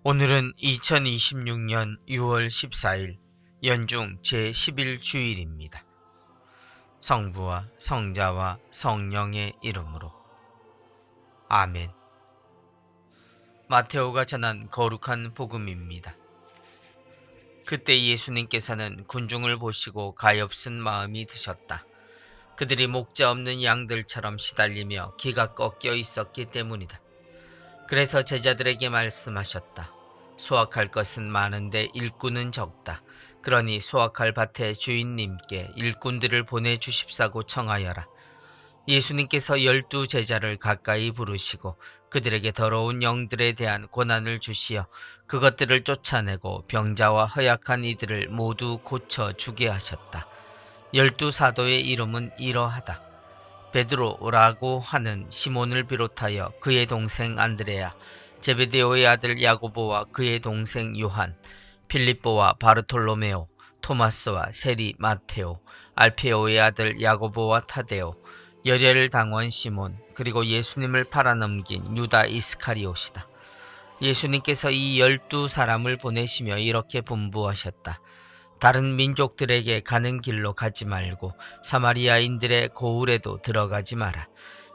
오늘은 2026년 6월 14일 연중 제11주일입니다. 성부와 성자와 성령의 이름으로 아멘. 마테오가 전한 거룩한 복음입니다. 그때 예수님께서는 군중을 보시고 가엾은 마음이 드셨다. 그들이 목자 없는 양들처럼 시달리며 기가 꺾여 있었기 때문이다. 그래서 제자들에게 말씀하셨다. 수확할 것은 많은데 일꾼은 적다. 그러니 수확할 밭의 주인님께 일꾼들을 보내주십사고 청하여라. 예수님께서 12 제자를 가까이 부르시고 그들에게 더러운 영들에 대한 권한을 주시어 그것들을 쫓아내고 병자와 허약한 이들을 모두 고쳐주게 하셨다. 12 사도의 이름은 이러하다. 베드로라고 하는 시몬을 비롯하여 그의 동생 안드레아, 제베데오의 아들 야고보와 그의 동생 요한, 필립보와 바르톨로메오, 토마스와 세리 마테오, 알페오의 아들 야고보와 타데오, 열혈 당원 시몬, 그리고 예수님을 팔아넘긴 유다 이스카리옷이다. 예수님께서 이 12 사람을 보내시며 이렇게 분부하셨다. 다른 민족들에게 가는 길로 가지 말고 사마리아인들의 고을에도 들어가지 마라.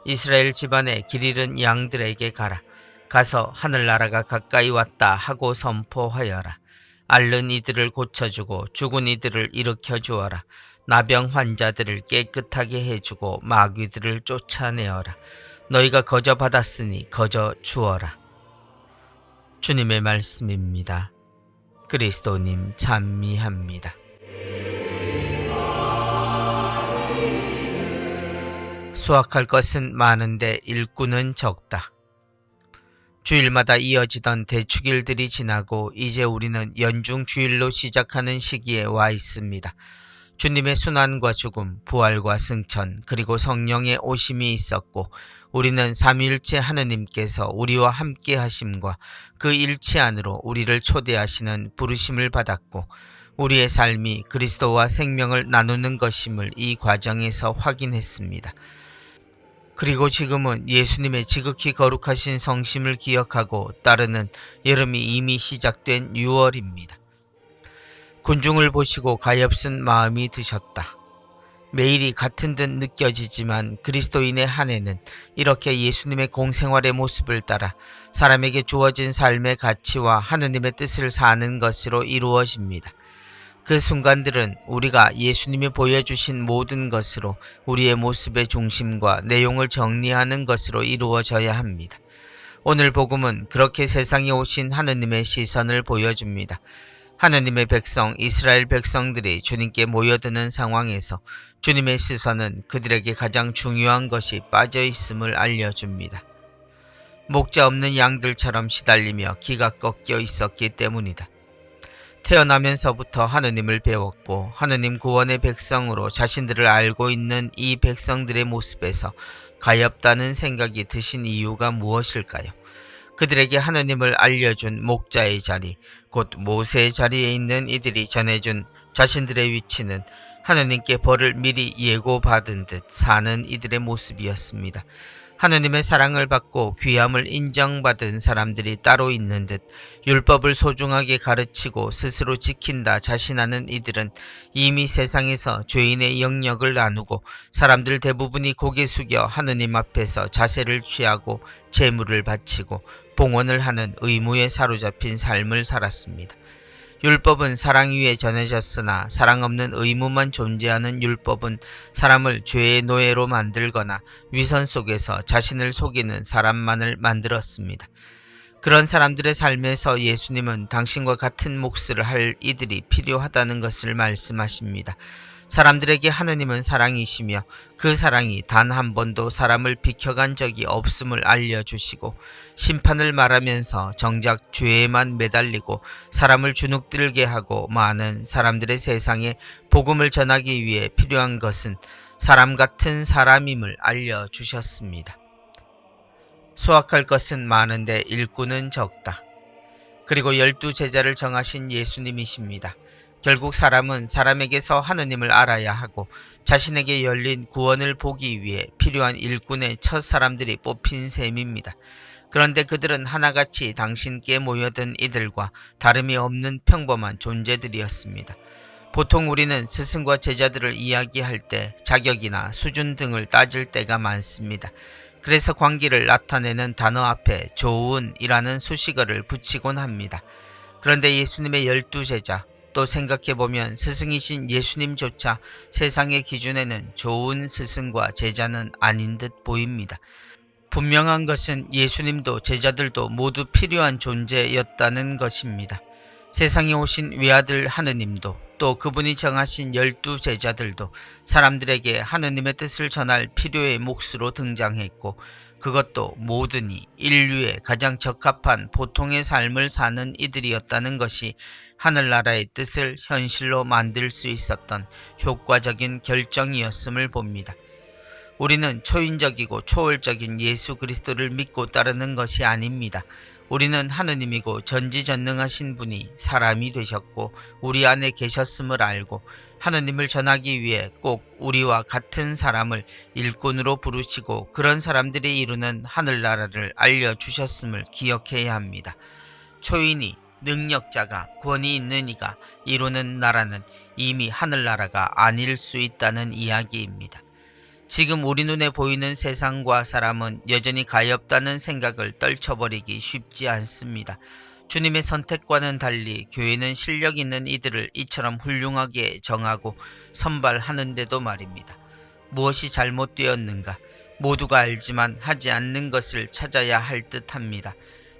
이스라엘 집안의 길 잃은 양들에게 가라. 가서 하늘나라가 가까이 왔다 하고 선포하여라. 앓는 이들을 고쳐주고 죽은 이들을 일으켜 주어라. 나병 환자들을 깨끗하게 해주고 마귀들을 쫓아내어라. 너희가 거저 받았으니 거저 주어라. 주님의 말씀입니다. 그리스도님 찬미합니다. 수확할 것은 많은데 일꾼은 적다. 주일마다 이어지던 대축일들이 지나고 이제 우리는 연중 주일로 시작하는 시기에 와 있습니다. 주님의 순환과 죽음, 부활과 승천, 그리고 성령의 오심이 있었고 우리는 삼위일체 하느님께서 우리와 함께 하심과 그 일치 안으로 우리를 초대하시는 부르심을 받았고 우리의 삶이 그리스도와 생명을 나누는 것임을 이 과정에서 확인했습니다. 그리고 지금은 예수님의 지극히 거룩하신 성심을 기억하고 따르는 여름이 이미 시작된 6월입니다. 군중을 보시고 가엾은 마음이 드셨다. 매일이 같은 듯 느껴지지만 그리스도인의 한 해는 이렇게 예수님의 공생활의 모습을 따라 사람에게 주어진 삶의 가치와 하느님의 뜻을 사는 것으로 이루어집니다. 그 순간들은 우리가 예수님이 보여주신 모든 것으로 우리의 모습의 중심과 내용을 정리하는 것으로 이루어져야 합니다. 오늘 복음은 그렇게 세상에 오신 하느님의 시선을 보여줍니다. 하느님의 백성 이스라엘 백성들이 주님께 모여드는 상황에서 주님의 시선은 그들에게 가장 중요한 것이 빠져 있음을 알려줍니다. 목자 없는 양들처럼 시달리며 기가 꺾여 있었기 때문이다. 태어나면서부터 하느님을 배웠고 하느님 구원의 백성으로 자신들을 알고 있는 이 백성들의 모습에서 가엾다는 생각이 드신 이유가 무엇일까요? 그들에게 하느님을 알려준 목자의 자리, 곧 모세의 자리에 있는 이들이 전해준 자신들의 위치는 하느님께 벌을 미리 예고받은 듯 사는 이들의 모습이었습니다. 하느님의 사랑을 받고 귀함을 인정받은 사람들이 따로 있는 듯 율법을 소중하게 가르치고 스스로 지킨다 자신하는 이들은 이미 세상에서 죄인의 영역을 나누고 사람들 대부분이 고개 숙여 하느님 앞에서 자세를 취하고 제물을 바치고 봉헌을 하는 의무에 사로잡힌 삶을 살았습니다. 율법은 사랑 위에 전해졌으나 사랑 없는 의무만 존재하는 율법은 사람을 죄의 노예로 만들거나 위선 속에서 자신을 속이는 사람만을 만들었습니다. 그런 사람들의 삶에서 예수님은 당신과 같은 몫을 할 이들이 필요하다는 것을 말씀하십니다. 사람들에게 하느님은 사랑이시며 그 사랑이 단 한 번도 사람을 비켜간 적이 없음을 알려주시고 심판을 말하면서 정작 죄에만 매달리고 사람을 주눅들게 하고 많은 사람들의 세상에 복음을 전하기 위해 필요한 것은 사람 같은 사람임을 알려주셨습니다. 수확할 것은 많은데 일꾼은 적다. 그리고 12 제자를 정하신 예수님이십니다. 결국 사람은 사람에게서 하느님을 알아야 하고 자신에게 열린 구원을 보기 위해 필요한 일꾼의 첫 사람들이 뽑힌 셈입니다. 그런데 그들은 하나같이 당신께 모여든 이들과 다름이 없는 평범한 존재들이었습니다. 보통 우리는 스승과 제자들을 이야기할 때 자격이나 수준 등을 따질 때가 많습니다. 그래서 관계를 나타내는 단어 앞에 좋은이라는 수식어를 붙이곤 합니다. 그런데 예수님의 12제자, 또 생각해보면 스승이신 예수님조차 세상의 기준에는 좋은 스승과 제자는 아닌 듯 보입니다. 분명한 것은 예수님도 제자들도 모두 필요한 존재였다는 것입니다. 세상에 오신 외아들 하느님도 또 그분이 정하신 12제자들도 사람들에게 하느님의 뜻을 전할 필요의 몫으로 등장했고, 그것도 모든이 인류에 가장 적합한 보통의 삶을 사는 이들이었다는 것이 하늘나라의 뜻을 현실로 만들 수 있었던 효과적인 결정이었음을 봅니다. 우리는 초인적이고 초월적인 예수 그리스도를 믿고 따르는 것이 아닙니다. 우리는 하느님이고 전지전능하신 분이 사람이 되셨고 우리 안에 계셨음을 알고 하느님을 전하기 위해 꼭 우리와 같은 사람을 일꾼으로 부르시고 그런 사람들이 이루는 하늘나라를 알려주셨음을 기억해야 합니다. 초인이, 능력자가, 권위 있는 이가 이루는 나라는 이미 하늘나라가 아닐 수 있다는 이야기입니다. 지금 우리 눈에 보이는 세상과 사람은 여전히 가엾다는 생각을 떨쳐버리기 쉽지 않습니다. 주님의 선택과는 달리 교회는 실력 있는 이들을 이처럼 훌륭하게 정하고 선발하는데도 말입니다. 무엇이 잘못되었는가? 모두가 알지만 하지 않는 것을 찾아야 할 듯합니다.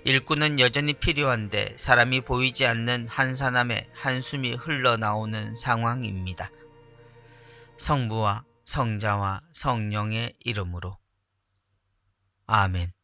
일꾼은 여전히 필요한데 사람이 보이지 않는 한 사람의 한숨이 흘러나오는 상황입니다. 성부와 성자와 성령의 이름으로 아멘.